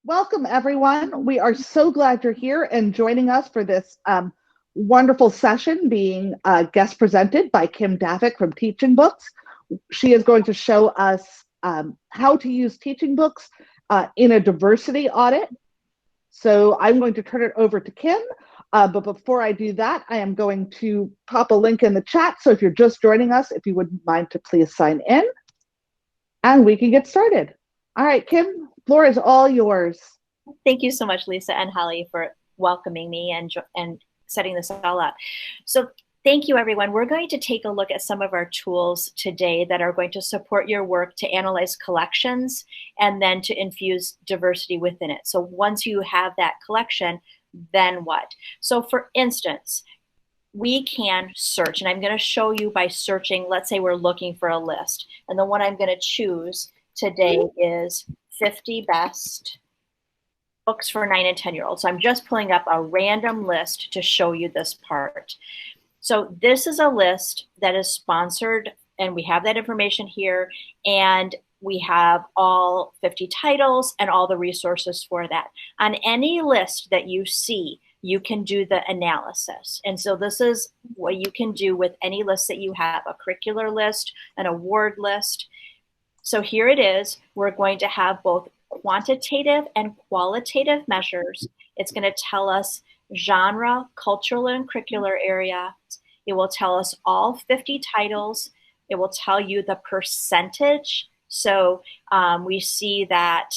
Welcome, everyone. We are so glad you're here and joining us for this wonderful session being guest presented by Kym Davick from TeachingBooks. She is going to show us how to use TeachingBooks in a diversity audit. So I'm going to turn it over to Kym. But before I do that, I am going to pop a link in the chat. So if you're just joining us, if you wouldn't mind to please sign in and we can get started. All right, Kym, floor is all yours. Thank you so much, Lisa and Holly, for welcoming me and setting this all up. So thank you, everyone. We're going to take a look at some of our tools today that are going to support your work to analyze collections and then to infuse diversity within it. So once you have that collection, then what? So for instance, we can search, and I'm going to show you by searching. Let's say we're looking for a list, and the one I'm going to choose today is 50 best books for 9 and 10-year-olds. So I'm just pulling up a random list to show you this part. So this is a list that is sponsored, and we have that information here, and we have all 50 titles and all the resources for that. On any list that you see, you can do the analysis. And so this is what you can do with any list that you have, a curricular list, an award list. So here it is. We're going to have both quantitative and qualitative measures. It's going to tell us genre, cultural and curricular area. It will tell us all 50 titles. It will tell you the percentage. So we see that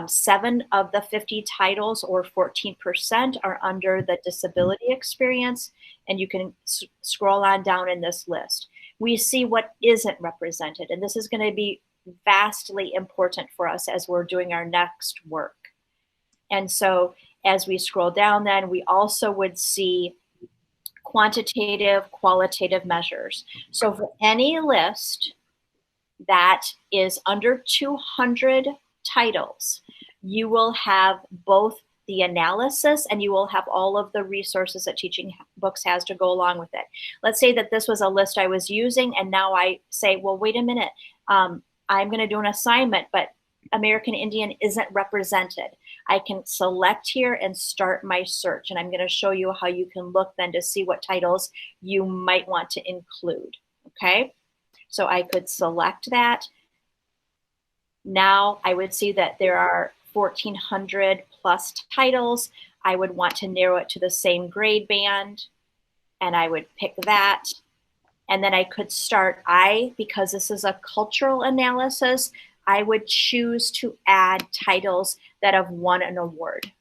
7 of the 50 titles, or 14%, are under the disability experience, and you can scroll on down in this list. We see what isn't represented, and this is going to be vastly important for us as we're doing our next work. And so as we scroll down, then we also would see quantitative, qualitative measures. So for any list that is under 200 titles, you will have both the analysis and you will have all of the resources that TeachingBooks has to go along with it. Let's say that this was a list I was using, and now I say, well, wait a minute, I'm going to do an assignment, but American Indian isn't represented. I can select here and start my search, and I'm going to show you how you can look then to see what titles you might want to include. Okay, so I could select that. Now I would see that there are 1,400 plus titles. I would want to narrow it to the same grade band, and I would pick that. And then I could start, because this is a cultural analysis, I would choose to add titles that have won an award.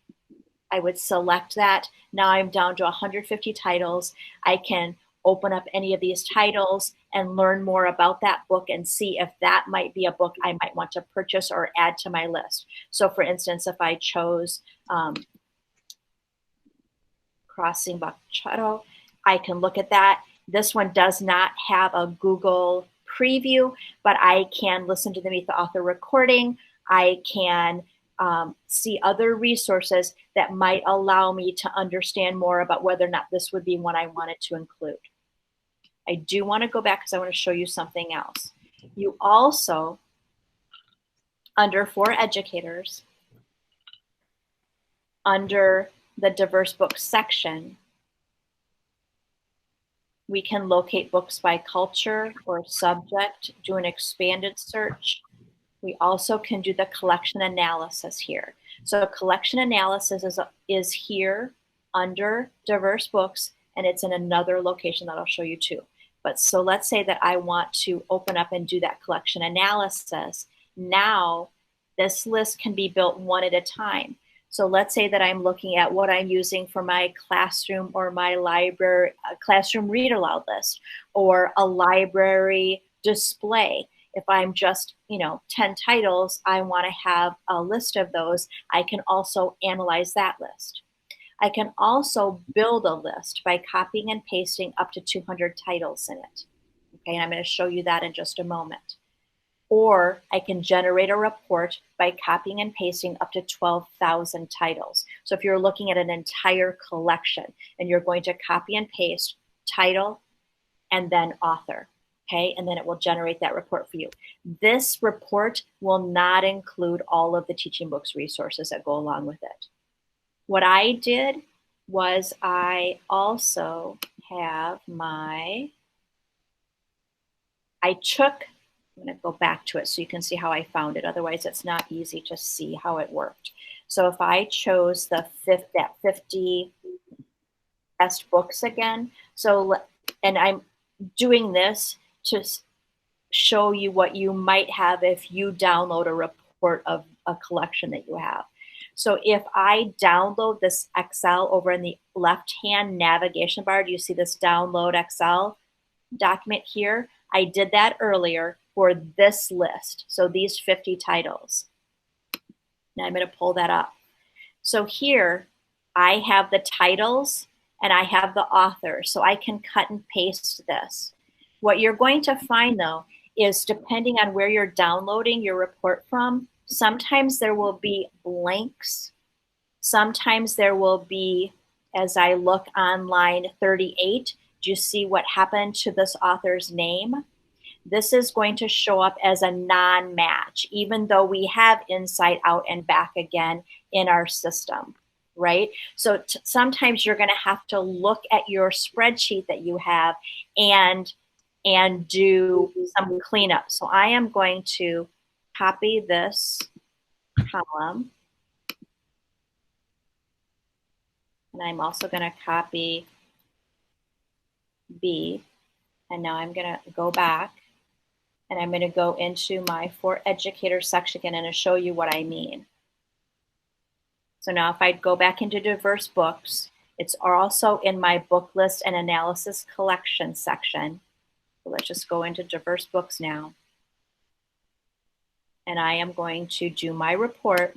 I would select that. Now I'm down to 150 titles. I can open up any of these titles and learn more about that book and see if that might be a book I might want to purchase or add to my list. So for instance, if I chose Crossing Bachado, I can look at that. This one does not have a Google preview, but I can listen to the Meet the Author recording. I can see other resources that might allow me to understand more about whether or not this would be one I wanted to include. I do want to go back because I want to show you something else. You also, under For Educators, under the Diverse Books section, we can locate books by culture or subject, do an expanded search. We also can do the collection analysis here. So collection analysis is here under Diverse Books, and it's in another location that I'll show you too. But so let's say that I want to open up and do that collection analysis. Now this list can be built one at a time. So let's say that I'm looking at what I'm using for my classroom or my library, classroom read aloud list, or a library display. If I'm just, 10 titles, I want to have a list of those. I can also analyze that list. I can also build a list by copying and pasting up to 200 titles in it. Okay, and I'm going to show you that in just a moment. Or I can generate a report by copying and pasting up to 12,000 titles. So if you're looking at an entire collection and you're going to copy and paste title and then author. Okay, and then it will generate that report for you. This report will not include all of the TeachingBooks resources that go along with it. What I did was I also have I'm going to go back to it so you can see how I found it. Otherwise, it's not easy to see how it worked. So if I chose that 50 best books again, and I'm doing this to show you what you might have if you download a report of a collection that you have. So if I download this Excel over in the left-hand navigation bar, do you see this download Excel document here? I did that earlier for this list. So these 50 titles. Now I'm going to pull that up. So here I have the titles and I have the author. So I can cut and paste this. What you're going to find though is depending on where you're downloading your report from, sometimes there will be blanks. Sometimes there will be, as I look on line 38, do you see what happened to this author's name? This is going to show up as a non-match, even though we have Inside Out and Back Again in our system, right? So sometimes you're going to have to look at your spreadsheet that you have and do some cleanup. So I am going to copy this column. And I'm also going to copy B. And now I'm going to go back and I'm going to go into my For Educators section again and show you what I mean. So now if I go back into diverse books, it's also in my book list and analysis collection section. So let's just go into diverse books now. And I am going to do my report.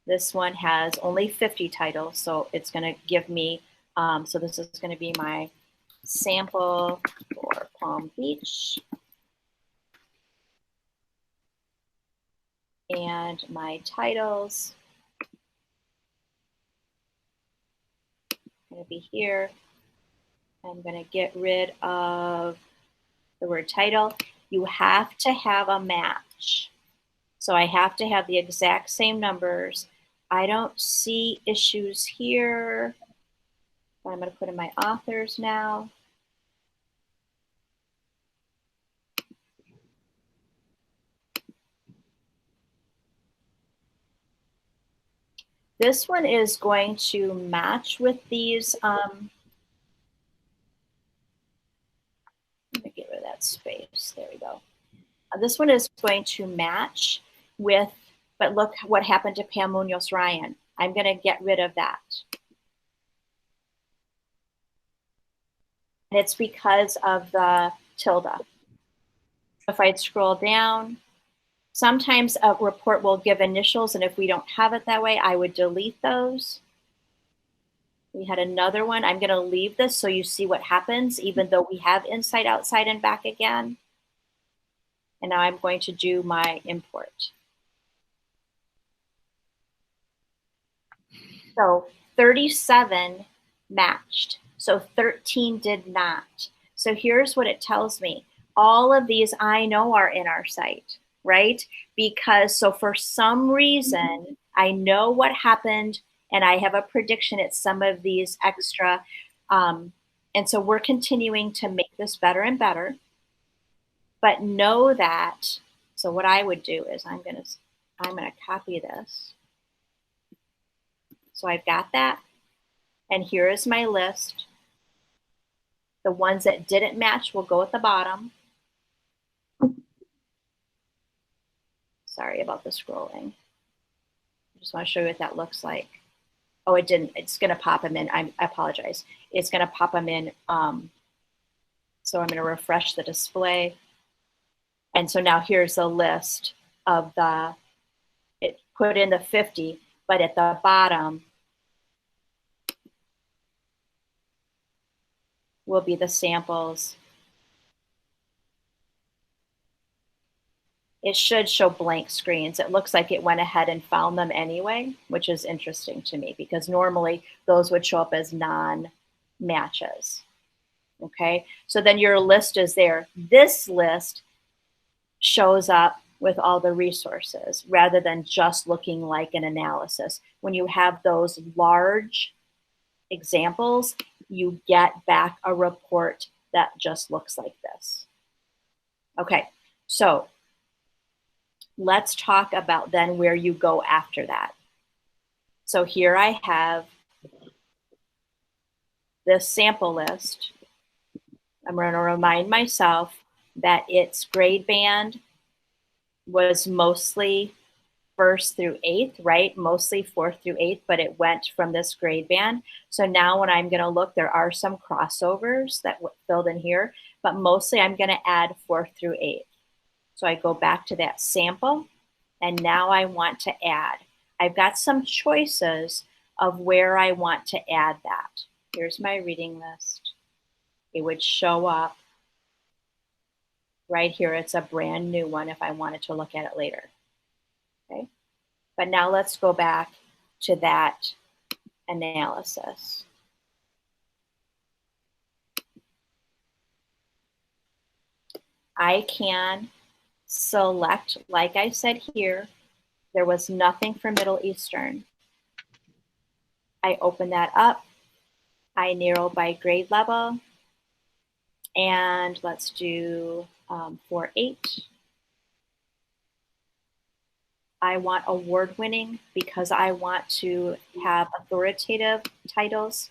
This one has only 50 titles, so it's going to give me, so this is going to be my sample for Palm Beach. And my titles are going to be here. I'm going to get rid of the word title. You have to have a match. So I have to have the exact same numbers. I don't see issues here. I'm going to put in my authors now. This one is going to match with these. Let me get rid of that space. There we go. This one is going to match with, but look what happened to Pam Munoz Ryan. I'm going to get rid of that. And it's because of the tilde. If I scroll down, sometimes a report will give initials, and if we don't have it that way, I would delete those. We had another one. I'm going to leave this so you see what happens, even though we have Inside, Outside, and Back Again. And now I'm going to do my import. So 37 matched. So 13 did not. So here's what it tells me. All of these I know are in our site, right? Because so for some reason, I know what happened and I have a prediction at some of these extra. And so we're continuing to make this better and better. But know that, so what I would do is I'm gonna copy this. So I've got that. And here is my list. The ones that didn't match will go at the bottom. Sorry about the scrolling. I just want to show you what that looks like. Oh, it didn't. It's going to pop them in. I apologize. It's going to pop them in. So I'm going to refresh the display. And so now here's a list of it put in the 50, but at the bottom will be the samples. It should show blank screens. It looks like it went ahead and found them anyway, which is interesting to me because normally those would show up as non-matches. Okay, so then your list is there. This list shows up with all the resources rather than just looking like an analysis. When you have those large examples, you get back a report that just looks like this. Okay, so let's talk about then where you go after that. So here I have this sample list. I'm going to remind myself that its grade band was mostly 1st through 8th, right? Mostly 4th through 8th, but it went from this grade band. So now when I'm going to look, there are some crossovers that filled in here, but mostly I'm going to add 4th through 8th. So I go back to that sample, and now I want to add. I've got some choices of where I want to add that. Here's my reading list. It would show up right here. It's a brand new one if I wanted to look at it later. Okay, but now let's go back to that analysis. I can select, like I said here, there was nothing for Middle Eastern. I open that up. I narrow by grade level. And let's do 4-8. I want award-winning because I want to have authoritative titles.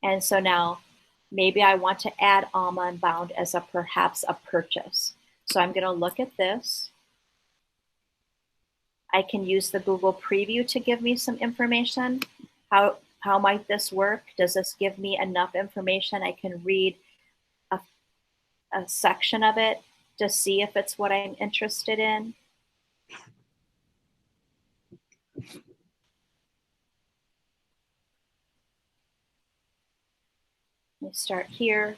And so now maybe I want to add Alma and Bound as perhaps a purchase. So I'm going to look at this. I can use the Google preview to give me some information. How might this work? Does this give me enough information? I can read a section of it to see if it's what I'm interested in. Let me start here.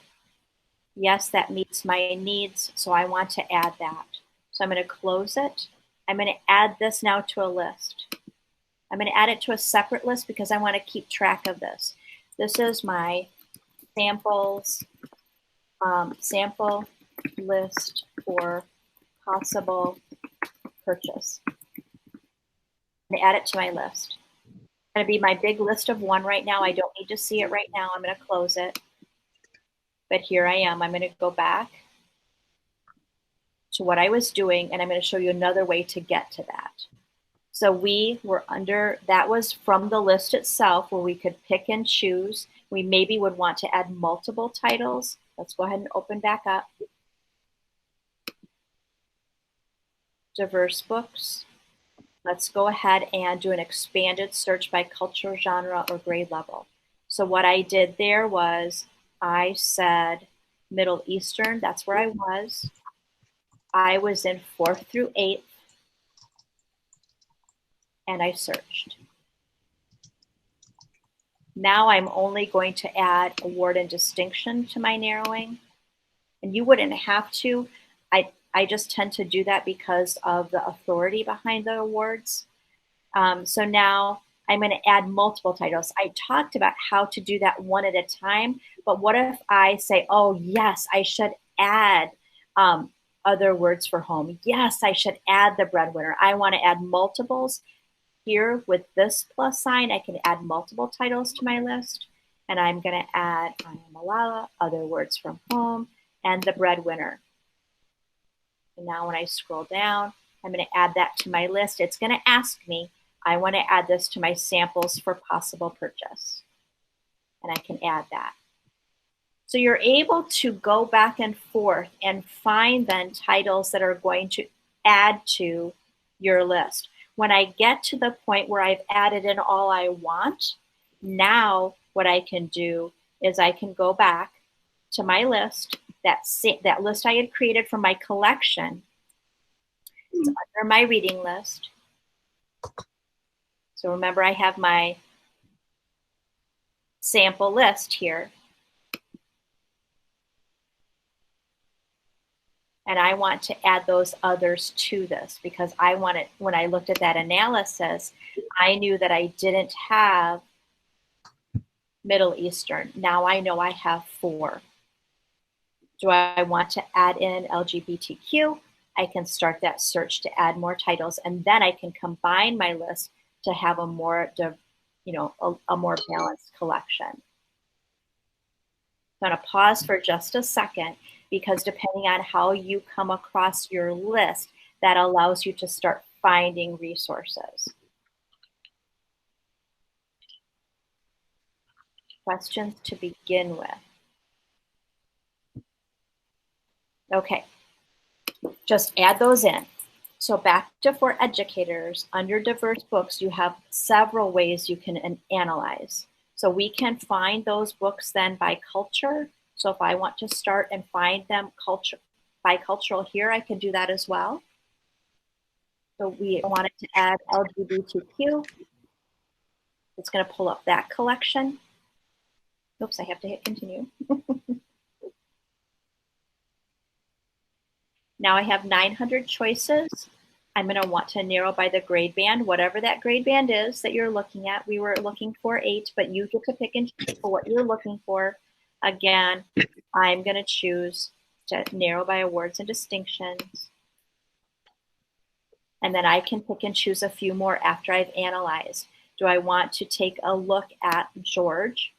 Yes, that meets my needs, so I want to add that. So I'm going to close it. I'm going to add this now to a list. I'm going to add it to a separate list because I want to keep track of this. This is my samples, sample list for possible purchase. I'm going to add it to my list. It's going to be my big list of 1 right now. I don't need to see it right now. I'm going to close it. But here I am. I'm going to go back to what I was doing, and I'm going to show you another way to get to that. So we were under, that was from the list itself where we could pick and choose. We maybe would want to add multiple titles. Let's go ahead and open back up. Diverse books. Let's go ahead and do an expanded search by culture, genre, or grade level. So what I did there was I said Middle Eastern, that's where I was. I was in 4th through 8th. And I searched. Now I'm only going to add award and distinction to my narrowing. And you wouldn't have to. I just tend to do that because of the authority behind the awards. So now I'm going to add multiple titles. I talked about how to do that one at a time, but what if I say, oh yes, I should add other words for home. Yes, I should add the breadwinner. I want to add multiples. Here with this plus sign, I can add multiple titles to my list. And I'm going to add I am Malala, other words from home, and the breadwinner. And now when I scroll down, I'm going to add that to my list. It's going to ask me, I want to add this to my samples for possible purchase. And I can add that. So you're able to go back and forth and find then titles that are going to add to your list. When I get to the point where I've added in all I want, now what I can do is I can go back to my list, that list I had created from my collection. It's under my reading list. So remember, I have my sample list here. And I want to add those others to this because I wanted, when I looked at that analysis, I knew that I didn't have Middle Eastern. Now I know I have 4. Do I want to add in LGBTQ? I can start that search to add more titles, and then I can combine my list to have a more, a more balanced collection. I'm going to pause for just a second, because depending on how you come across your list, that allows you to start finding resources. Questions to begin with. Okay, just add those in. So back to for educators, under diverse books, you have several ways you can analyze. So we can find those books then by culture. So if I want to start and find them by cultural here, I can do that as well. So we wanted to add LGBTQ. It's going to pull up that collection. Oops, I have to hit continue. Now I have 900 choices. I'm going to want to narrow by the grade band, whatever that grade band is that you're looking at. We were looking for 8, but you get to pick and choose for what you're looking for. Again, I'm going to choose to narrow by awards and distinctions. And then I can pick and choose a few more after I've analyzed. Do I want to take a look at George?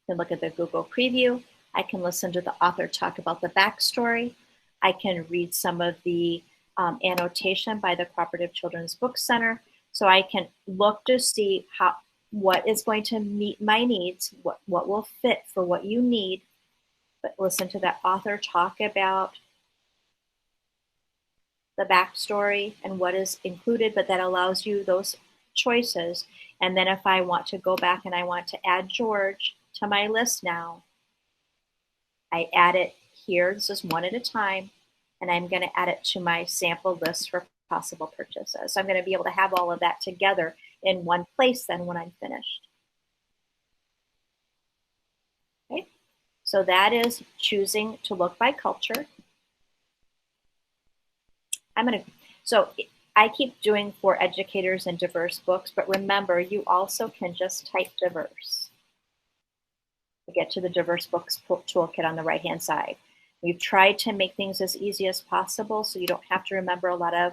I can look at the Google preview. I can listen to the author talk about the backstory. I can read some of the annotation by the Cooperative Children's Book Center. So I can look to see what is going to meet my needs, what will fit for what you need. But listen to that author talk about the backstory and what is included, but that allows you those choices. And then if I want to go back and I want to add George to my list now, I add it here. This is one at a time, and I'm going to add it to my sample list for possible purchases. So I'm going to be able to have all of that together in one place then when I'm finished. Okay, so that is choosing to look by culture. So I keep doing for educators and diverse books, but remember, you also can just type diverse to get to the diverse books toolkit on the right-hand side. We've tried to make things as easy as possible so you don't have to remember a lot of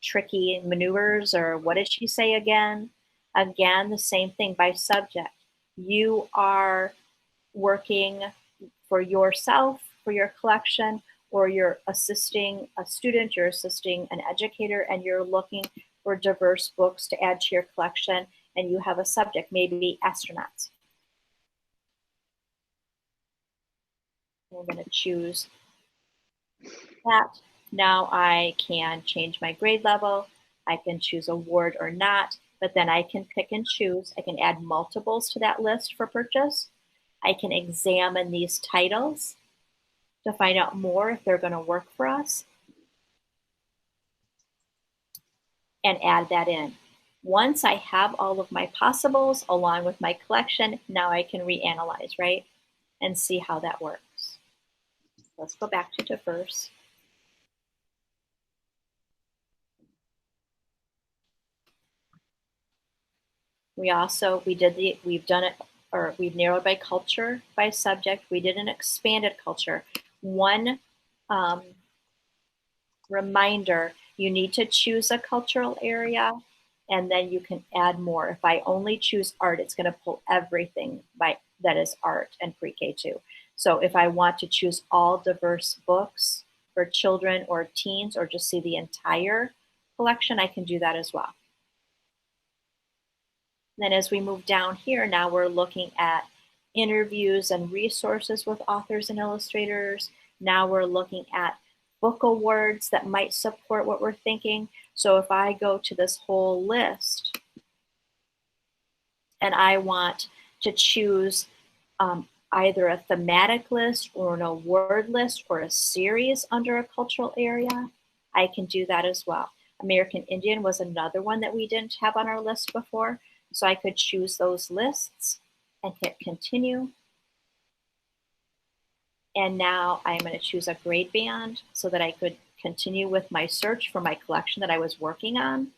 tricky maneuvers or what did she say again? Again, the same thing by subject. You are working for yourself, for your collection, or you're assisting a student, you're assisting an educator, and you're looking for diverse books to add to your collection, and you have a subject, maybe astronauts. I'm going to choose that. Now I can change my grade level. I can choose award or not, but then I can pick and choose. I can add multiples to that list for purchase. I can examine these titles to find out more if they're going to work for us and add that in. Once I have all of my possibles along with my collection, now I can reanalyze, right? And see how that works. Let's go back to diverse. We've done it, or we've narrowed by culture, by subject. We did an expanded culture. One reminder, you need to choose a cultural area and then you can add more. If I only choose art, it's going to pull everything that is art and pre-K too. So if I want to choose all diverse books for children or teens, or just see the entire collection, I can do that as well. Then as we move down here, now we're looking at interviews and resources with authors and illustrators. Now we're looking at book awards that might support what we're thinking. So if I go to this whole list and I want to choose either a thematic list or an award list or a series under a cultural area, I can do that as well. American Indian was another one that we didn't have on our list before. So I could choose those lists and hit continue. And now I'm going to choose a grade band so that I could continue with my search for my collection that I was working on.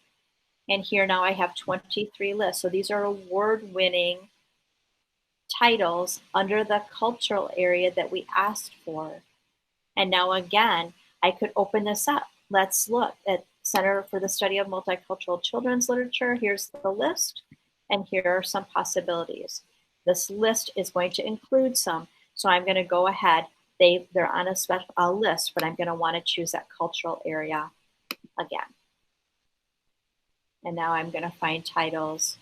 And here now I have 23 lists. So these are award-winning titles under the cultural area that we asked for. And now again, I could open this up. Let's look at Center for the Study of Multicultural Children's Literature. Here's the list, and here are some possibilities. This list is going to include some, so I'm going to go ahead. They're on a special list, but I'm going to want to choose that cultural area again. And now I'm going to find titles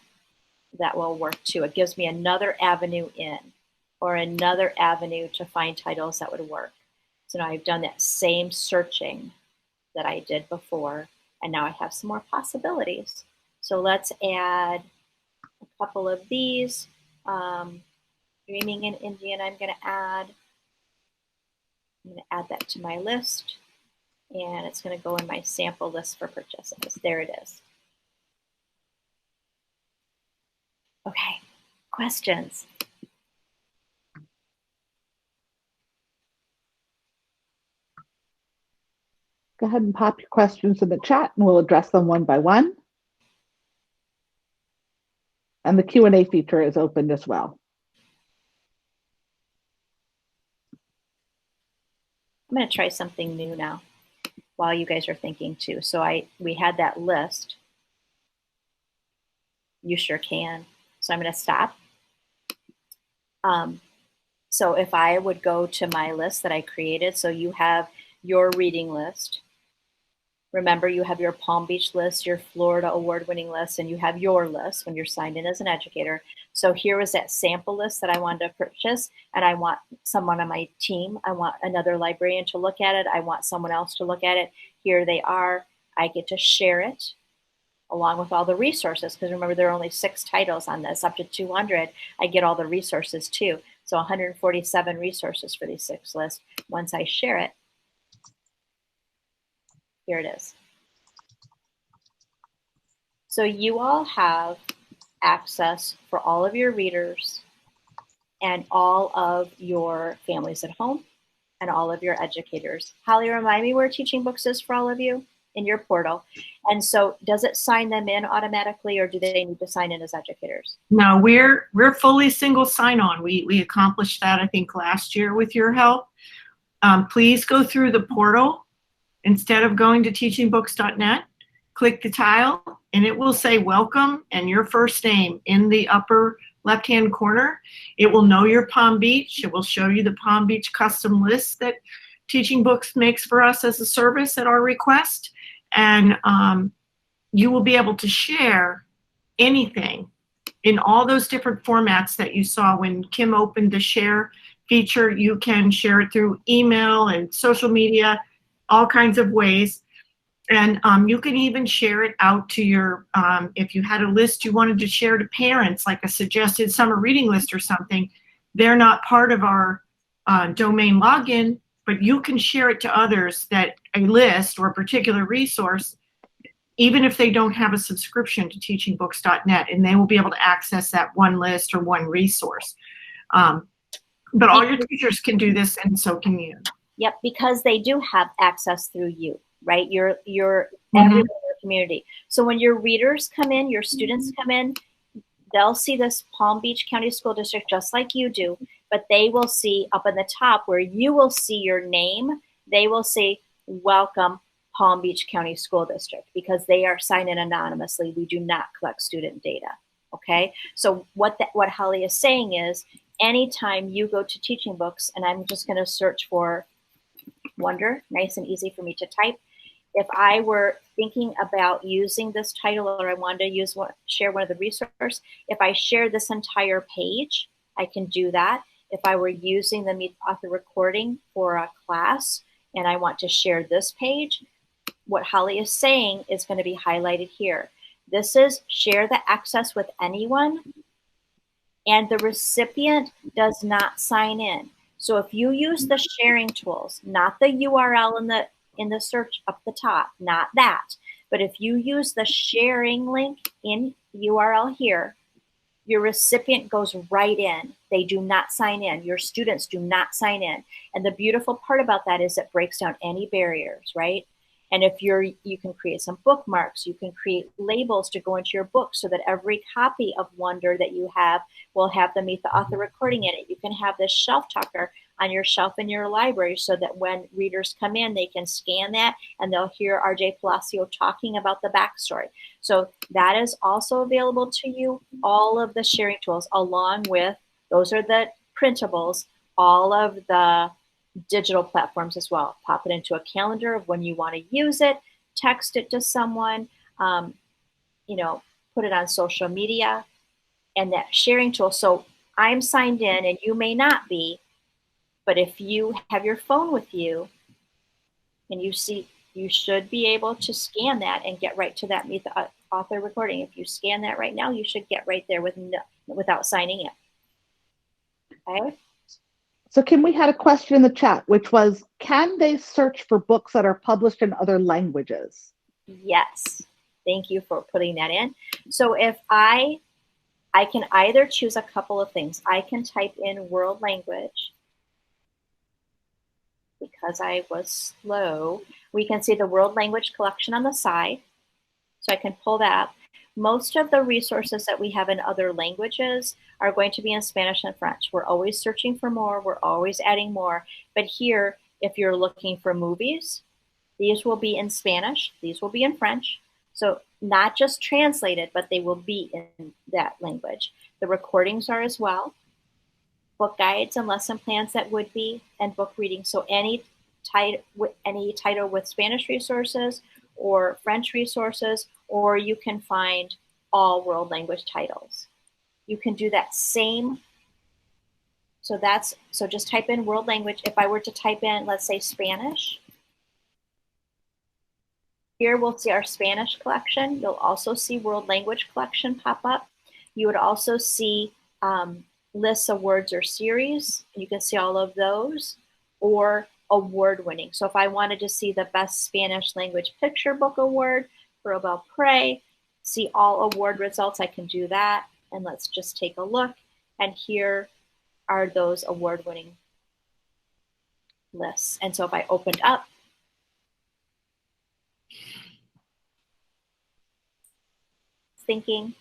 that will work too. It gives me another avenue in, or another avenue to find titles that would work. So now I've done that same searching that I did before, and now I have some more possibilities. So let's add a couple of these. Dreaming in Indian, I'm going to add that to my list, and it's going to go in my sample list for purchases. There it is. Okay, questions? Go ahead and pop your questions in the chat and we'll address them one by one. And the Q&A feature is open as well. I'm going to try something new now while you guys are thinking too. So we had that list. You sure can. So I'm going to stop. So if I would go to my list that I created, so you have your reading list. Remember, you have your Palm Beach list, your Florida award-winning list, and you have your list when you're signed in as an educator. So here was that sample list that I wanted to purchase, and I want someone on my team. I want another librarian to look at it. I want someone else to look at it. Here they are. I get to share it along with all the resources, because remember, there are only 6 titles on this, up to 200. I get all the resources too. So 147 resources for these 6 lists. Once I share it, here it is. So you all have access for all of your readers and all of your families at home and all of your educators. Holly, remind me where TeachingBooks is for all of you in your portal. And so does it sign them in automatically, or do they need to sign in as educators? No, we're fully single sign-on. We accomplished that, I think, last year with your help. Please go through the portal. Instead of going to teachingbooks.net, click the tile and it will say welcome and your first name in the upper left-hand corner. It will know your Palm Beach. It will show you the Palm Beach custom list that TeachingBooks makes for us as a service at our request. And you will be able to share anything in all those different formats that you saw when Kym opened the share feature. You can share it through email and social media, all kinds of ways. And you can even share it out to your, if you had a list you wanted to share to parents, like a suggested summer reading list or something, they're not part of our domain login, but you can share it to others, that a list or a particular resource, even if they don't have a subscription to teachingbooks.net, and they will be able to access that one list or one resource. But all your teachers can do this, and so can you. Yep, because they do have access through you, right? You're everyone in your community. So when your readers come in, your students come in, they'll see this Palm Beach County School District just like you do, but they will see up in the top where you will see your name, they will say, welcome Palm Beach County School District, because they are signed in anonymously. We do not collect student data, okay? So what Holly is saying is, anytime you go to TeachingBooks, and I'm just gonna search for Wonder, nice and easy for me to type. If I were thinking about using this title, or I wanted to share one of the resources, if I share this entire page, I can do that. If I were using the Meet Author recording for a class and I want to share this page, what Holly is saying is going to be highlighted here. This is share the access with anyone, and the recipient does not sign in. So if you use the sharing tools, not the URL in the search up the top, not that, but if you use the sharing link in URL here, your recipient goes right in. They do not sign in. Your students do not sign in. And the beautiful part about that is it breaks down any barriers, right? And if you can create some bookmarks, you can create labels to go into your book so that every copy of Wonder that you have will have the Meet the Author recording in it. You can have this shelf talker on your shelf in your library so that when readers come in, they can scan that and they'll hear RJ Palacio talking about the backstory. So that is also available to you. All of the sharing tools along with, those are the printables, all of the digital platforms as well. Pop it into a calendar of when you want to use it, text it to someone, you know, put it on social media and that sharing tool. So I'm signed in and you may not be, but if you have your phone with you and you see, you should be able to scan that and get right to that Meet the Author recording. If you scan that right now, you should get right there without signing in. Okay. So Kym, we had a question in the chat, which was, can they search for books that are published in other languages? Yes. Thank you for putting that in. So if I can either choose a couple of things. I can type in world language. Because I was slow, we can see the world language collection on the side. So I can pull that up. Most of the resources that we have in other languages are going to be in Spanish and French. We're always searching for more. We're always adding more. But here, if you're looking for movies, these will be in Spanish. These will be in French. So not just translated, but they will be in that language. The recordings are as well. Book guides and lesson plans that would be, and book reading. So any title with Spanish resources or French resources, or you can find all world language titles. You can do that same. So just type in world language. If I were to type in, let's say Spanish, here we'll see our Spanish collection. You'll also see world language collection pop up. You would also see lists of words or series. You can see all of those, or award winning. So if I wanted to see the best Spanish language picture book award for Obel Prey, see all award results, I can do that. And let's just take a look. And here are those award winning lists. And so if I opened up, thinking,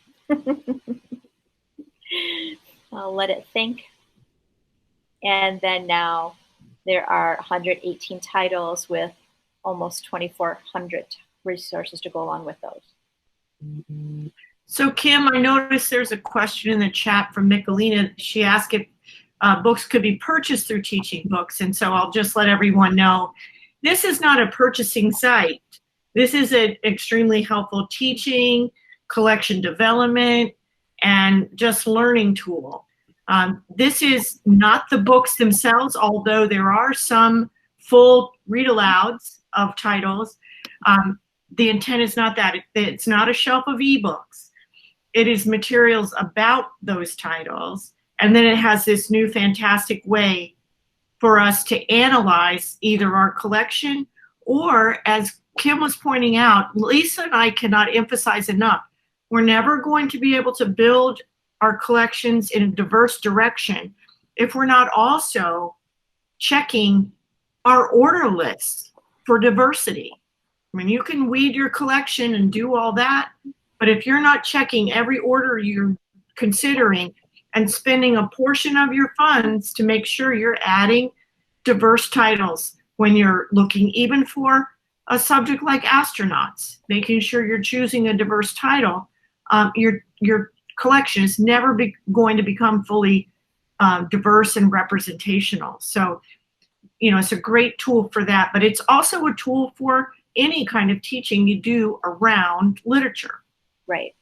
I'll let it think. And then now there are 118 titles with almost 2,400 resources to go along with those. So Kym, I noticed there's a question in the chat from Michelina. She asked if books could be purchased through TeachingBooks. And so I'll just let everyone know, this is not a purchasing site. This is an extremely helpful teaching, collection development, and just learning tool. This is not the books themselves, although there are some full read-alouds of titles. The intent is not that. It's not a shelf of ebooks. It is materials about those titles. And then it has this new fantastic way for us to analyze either our collection or, as Kym was pointing out, Lisa and I cannot emphasize enough, we're never going to be able to build our collections in a diverse direction if we're not also checking our order lists for diversity. I mean, you can weed your collection and do all that, but if you're not checking every order you're considering and spending a portion of your funds to make sure you're adding diverse titles when you're looking even for a subject like astronauts, making sure you're choosing a diverse title, your collection is never going to become fully diverse and representational. So, you know, it's a great tool for that, but it's also a tool for any kind of teaching you do around literature. Right.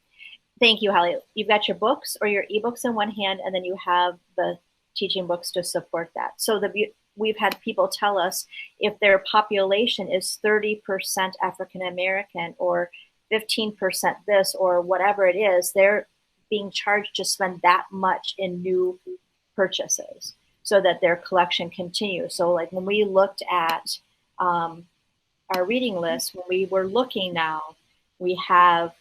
Thank you, Holly. You've got your books or your ebooks in one hand, and then you have the TeachingBooks to support that. So we've had people tell us if their population is 30% African American or 15% this or whatever it is, they're being charged to spend that much in new purchases so that their collection continues. So like when we looked at our reading list, when we were looking now, we have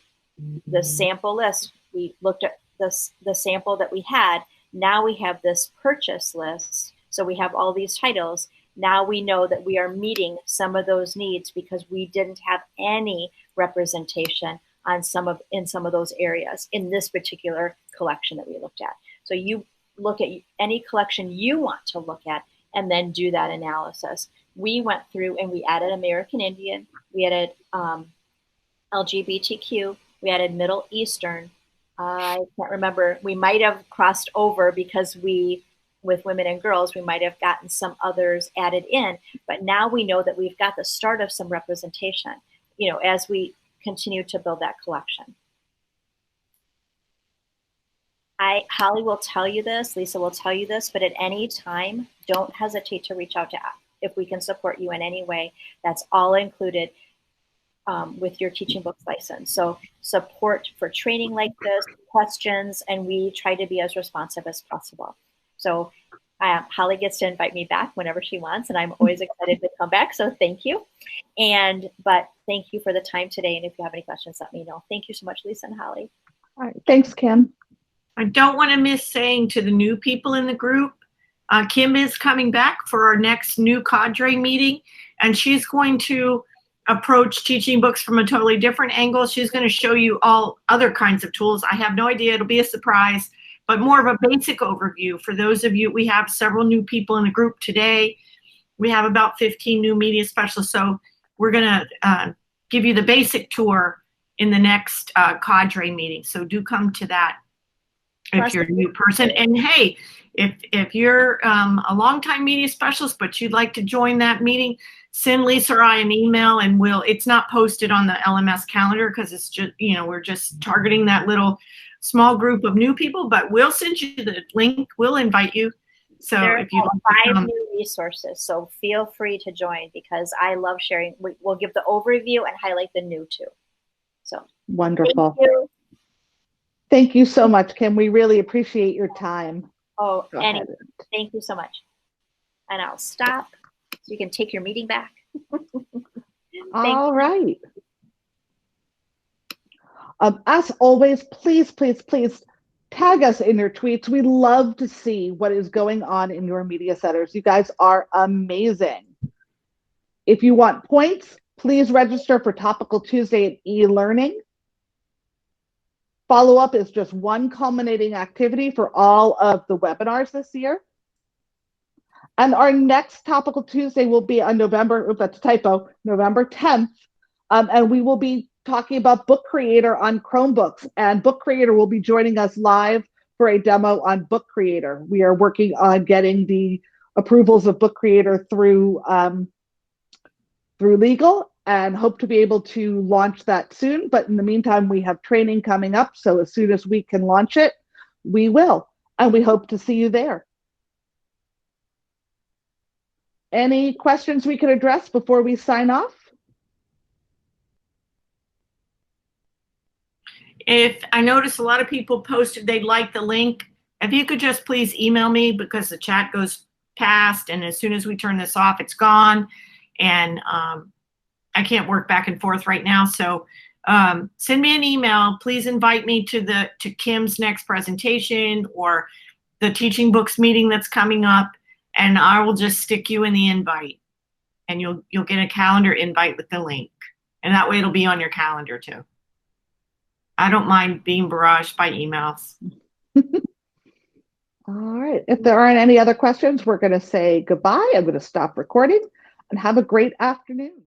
the sample list. We looked at the sample that we had. Now we have this purchase list. So we have all these titles. Now we know that we are meeting some of those needs because we didn't have any representation on in some of those areas in this particular collection that we looked at. So you look at any collection you want to look at and then do that analysis. We went through and we added American Indian, we added LGBTQ, we added Middle Eastern. I can't remember, we might have crossed over because with women and girls, we might have gotten some others added in, but now we know that we've got the start of some representation, as we continue to build that collection. Holly will tell you this, Lisa will tell you this, but at any time, don't hesitate to reach out to us if we can support you in any way. That's all included with your TeachingBooks license. So support for training like this, questions, and we try to be as responsive as possible. So Holly gets to invite me back whenever she wants, and I'm always excited to come back. So thank you. But thank you for the time today. And if you have any questions, let me know. Thank you so much, Lisa and Holly. All right. Thanks, Kym. I don't want to miss saying to the new people in the group, Kym is coming back for our next new cadre meeting, and she's going to approach TeachingBooks from a totally different angle. She's going to show you all other kinds of tools. I have no idea. It'll be a surprise, but more of a basic overview for those of you. We have several new people in the group today. We have about 15 new media specialists. So we're going to give you the basic tour in the next cadre meeting. So do come to that if you're a new person. And hey, if you're a longtime media specialist, but you'd like to join that meeting, send Lisa or I an email, and it's not posted on the LMS calendar because it's just, we're just targeting that little small group of new people, but we'll send you the link. We'll invite you. So if you have 5 new resources, so feel free to join because I love sharing. We'll give the overview and highlight the new too. So wonderful. Thank you. Thank you so much, Kym. We really appreciate your time. Oh, thank you so much. And I'll stop so you can take your meeting back. All right. As always, please, please, please tag us in your tweets. We love to see what is going on in your media centers. You guys are amazing. If you want points, please register for Topical Tuesday at e-learning. Follow-up is just one culminating activity for all of the webinars this year. And our next Topical Tuesday will be on November 10th. And we will be talking about Book Creator on Chromebooks. And Book Creator will be joining us live for a demo on Book Creator. We are working on getting the approvals of Book Creator through legal and hope to be able to launch that soon. But in the meantime, we have training coming up. So as soon as we can launch it, we will. And we hope to see you there. Any questions we can address before we sign off? If I notice a lot of people posted they'd like the link, if you could just please email me because the chat goes past and as soon as we turn this off, it's gone. And I can't work back and forth right now. So send me an email. Please invite me to Kym's next presentation or the TeachingBooks meeting that's coming up, and I will just stick you in the invite, and you'll get a calendar invite with the link, and that way it'll be on your calendar too. I don't mind being barraged by emails. All right. If there aren't any other questions, we're going to say goodbye. I'm going to stop recording and have a great afternoon.